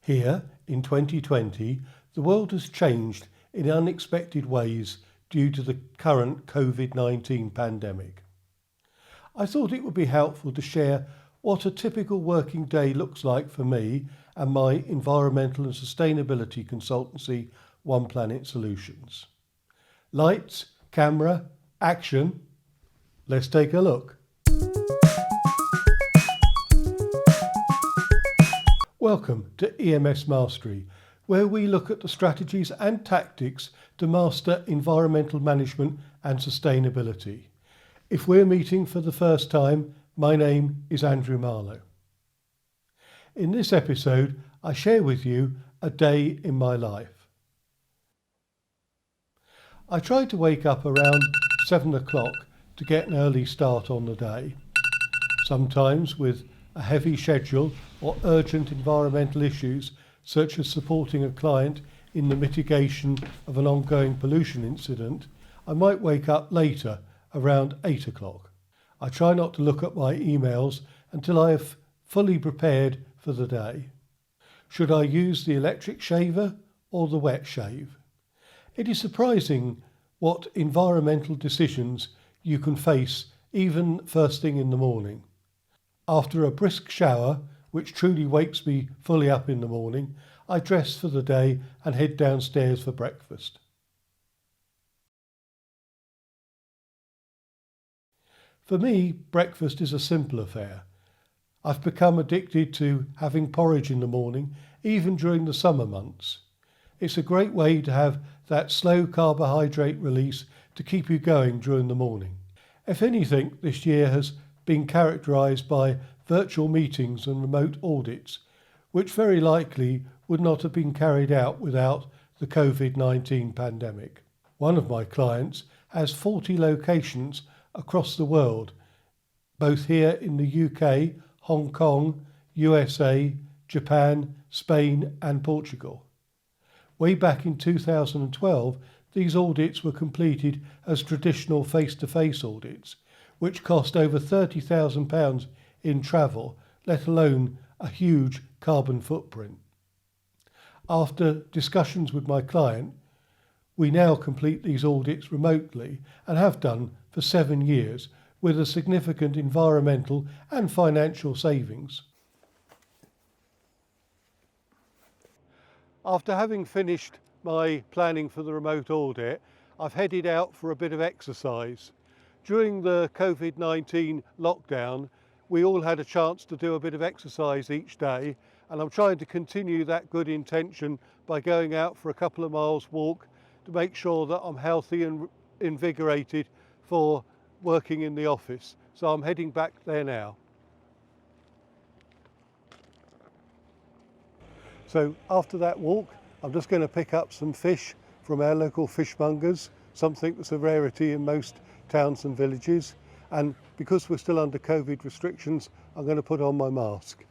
Here, in 2020, the world has changed in unexpected ways due to the current COVID-19 pandemic. I thought it would be helpful to share what a typical working day looks like for me and my environmental and sustainability consultancy, onePlanet Solutions. Lights, camera, action. Let's take a look. Welcome to EMSmastery, where we look at the strategies and tactics to master environmental management and sustainability. If we're meeting for the first time, my name is Andrew Marlowe. In this episode, I share with you a day in my life. I try to wake up around 7 o'clock to get an early start on the day. Sometimes with a heavy schedule or urgent environmental issues such as supporting a client in the mitigation of an ongoing pollution incident, I might wake up later around 8 o'clock. I try not to look at my emails until I have fully prepared for the day. Should I use the electric shaver or the wet shave? It is surprising what environmental decisions you can face even first thing in the morning. After a brisk shower, which truly wakes me fully up in the morning, I dress for the day and head downstairs for breakfast. For me, breakfast is a simple affair. I've become addicted to having porridge in the morning, even during the summer months. It's a great way to have that slow carbohydrate release to keep you going during the morning. If anything, this year has been characterised by virtual meetings and remote audits, which very likely would not have been carried out without the COVID-19 pandemic. One of my clients has 40 locations across the world, both here in the UK, Hong Kong, USA, Japan, Spain and Portugal. Way back in 2012, these audits were completed as traditional face-to-face audits, which cost over £30,000 in travel, let alone a huge carbon footprint. After discussions with my client, we now complete these audits remotely and have done for 7 years with a significant environmental and financial savings. After having finished my planning for the remote audit, I've headed out for a bit of exercise. During the COVID-19 lockdown, we all had a chance to do a bit of exercise each day, and I'm trying to continue that good intention by going out for a couple of miles walk to make sure that I'm healthy and invigorated for working in the office. So I'm heading back there now. So after that walk, I'm just going to pick up some fish from our local fishmongers, something that's a rarity in most towns and villages. And because we're still under COVID restrictions, I'm going to put on my mask.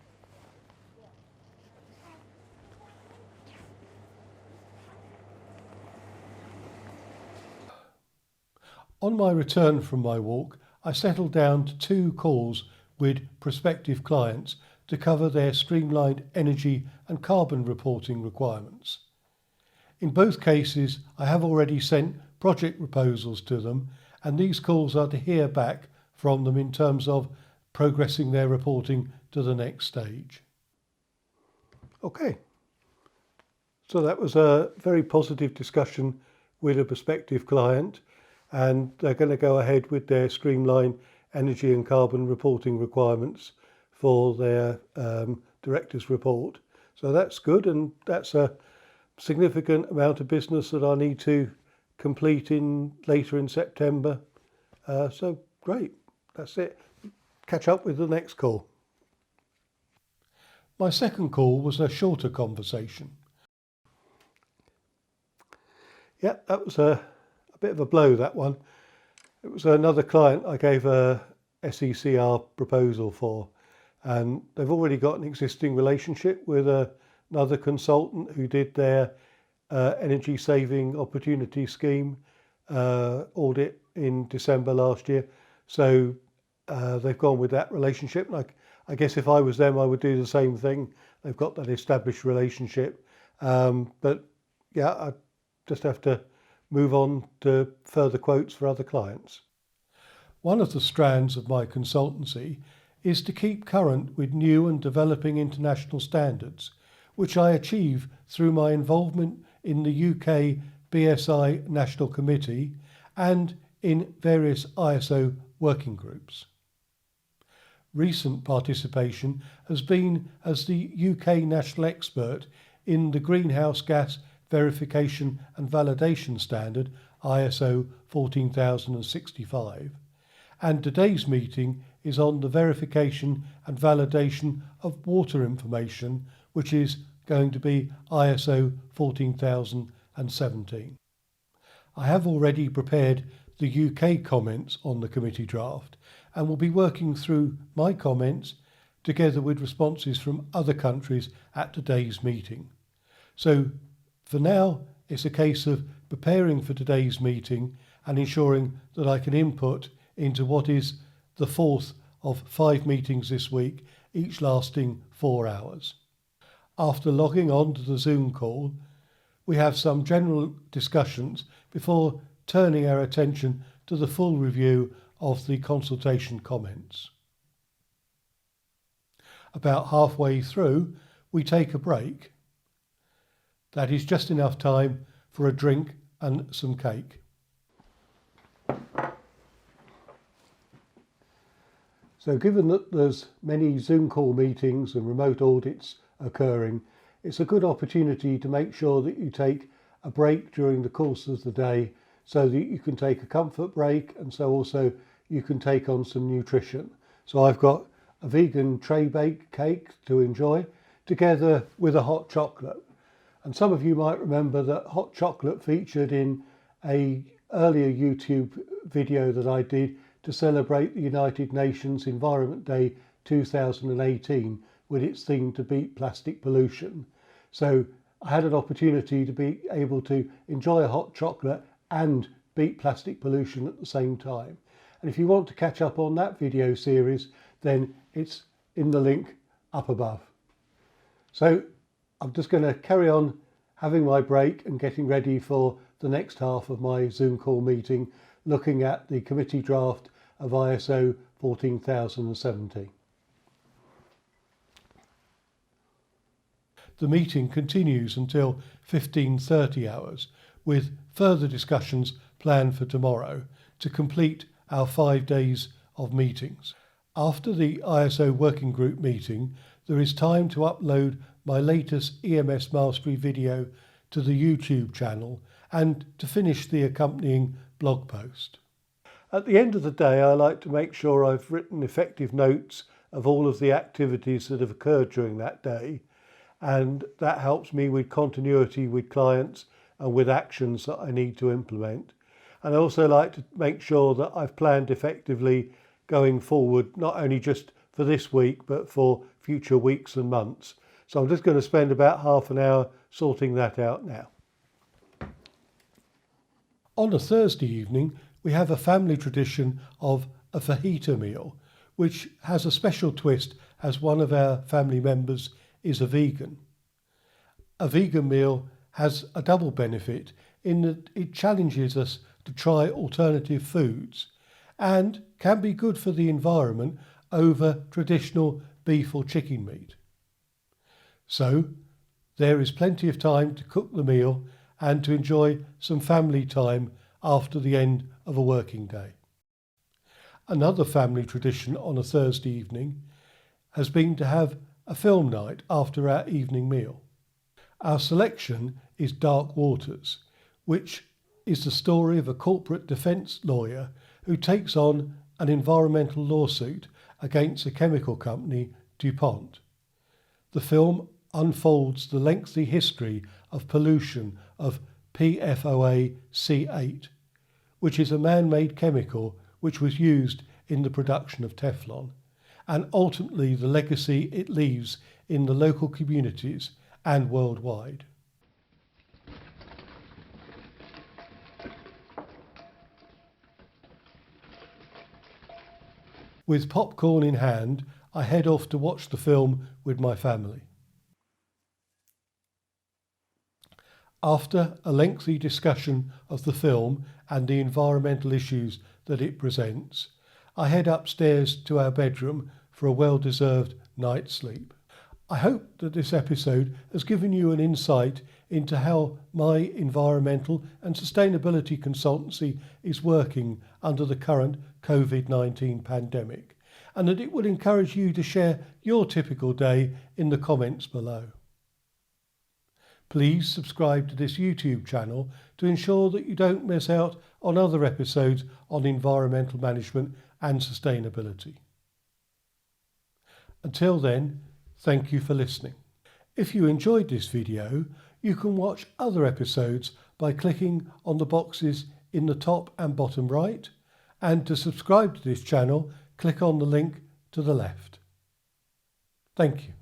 On my return from my walk, I settled down to 2 calls with prospective clients to cover their streamlined energy and carbon reporting requirements. In both cases, I have already sent project proposals to them, and these calls are to hear back from them in terms of progressing their reporting to the next stage. Okay, so that was a very positive discussion with a prospective client, and they're going to go ahead with their streamlined energy and carbon reporting requirements for their director's report. So that's good, and that's a significant amount of business that I need to complete later in September. So great, that's it. Catch up with the next call. My second call was a shorter conversation. Yeah, that was a bit of a blow, that one. It was another client I gave a SECR proposal for, and they've already got an existing relationship with another consultant who did their energy saving opportunity scheme audit in December last year. So they've gone with that relationship. I guess if I was them, I would do the same thing they've got that established relationship. But yeah, I just have to move on to further quotes for other clients. One of the strands of my consultancy is to keep current with new and developing international standards, which I achieve through my involvement in the UK BSI National Committee and in various ISO working groups. Recent participation has been as the UK national expert in the Greenhouse Gas Verification and Validation Standard ISO 14065, and today's meeting is on the verification and validation of water information, which is going to be ISO 14017. I have already prepared the UK comments on the committee draft and will be working through my comments together with responses from other countries at today's meeting. So for now, it's a case of preparing for today's meeting and ensuring that I can input into what is the fourth of 5 meetings this week, each lasting 4 hours. After logging on to the Zoom call, we have some general discussions before turning our attention to the full review of the consultation comments. About halfway through, we take a break. That is just enough time for a drink and some cake. So given that there's many Zoom call meetings and remote audits occurring, it's a good opportunity to make sure that you take a break during the course of the day so that you can take a comfort break, and so also you can take on some nutrition. So I've got a vegan tray baked cake to enjoy together with a hot chocolate. And some of you might remember that hot chocolate featured in an earlier YouTube video that I did to celebrate the United Nations Environment Day 2018 with its theme to beat plastic pollution. So I had an opportunity to be able to enjoy a hot chocolate and beat plastic pollution at the same time. And if you want to catch up on that video series, then it's in the link up above. So I'm just going to carry on having my break and getting ready for the next half of my Zoom call meeting, looking at the committee draft of ISO 14070. The meeting continues until 15:30 hours, with further discussions planned for tomorrow to complete our 5 days of meetings. After the ISO working group meeting, there is time to upload my latest EMSmastery video to the YouTube channel and to finish the accompanying blog post. At the end of the day, I like to make sure I've written effective notes of all of the activities that have occurred during that day, and that helps me with continuity with clients and with actions that I need to implement. And I also like to make sure that I've planned effectively going forward, not only just for this week, but for future weeks and months. So I'm just going to spend about half an hour sorting that out now. On a Thursday evening, we have a family tradition of a fajita meal, which has a special twist as one of our family members is a vegan. A vegan meal has a double benefit in that it challenges us to try alternative foods and can be good for the environment over traditional beef or chicken meat. So there is plenty of time to cook the meal and to enjoy some family time after the end of a working day. Another family tradition on a Thursday evening has been to have a film night after our evening meal. Our selection is Dark Waters, which is the story of a corporate defence lawyer who takes on an environmental lawsuit against a chemical company, DuPont. The film unfolds the lengthy history of pollution of PFOA C8, which is a man-made chemical which was used in the production of Teflon, and ultimately the legacy it leaves in the local communities and worldwide. With popcorn in hand, I head off to watch the film with my family. After a lengthy discussion of the film and the environmental issues that it presents, I head upstairs to our bedroom for a well-deserved night's sleep. I hope that this episode has given you an insight into how my environmental and sustainability consultancy is working under the current COVID-19 pandemic, and that it will encourage you to share your typical day in the comments below. Please subscribe to this YouTube channel to ensure that you don't miss out on other episodes on environmental management and sustainability. Until then, thank you for listening. If you enjoyed this video, you can watch other episodes by clicking on the boxes in the top and bottom right, and to subscribe to this channel, click on the link to the left. Thank you.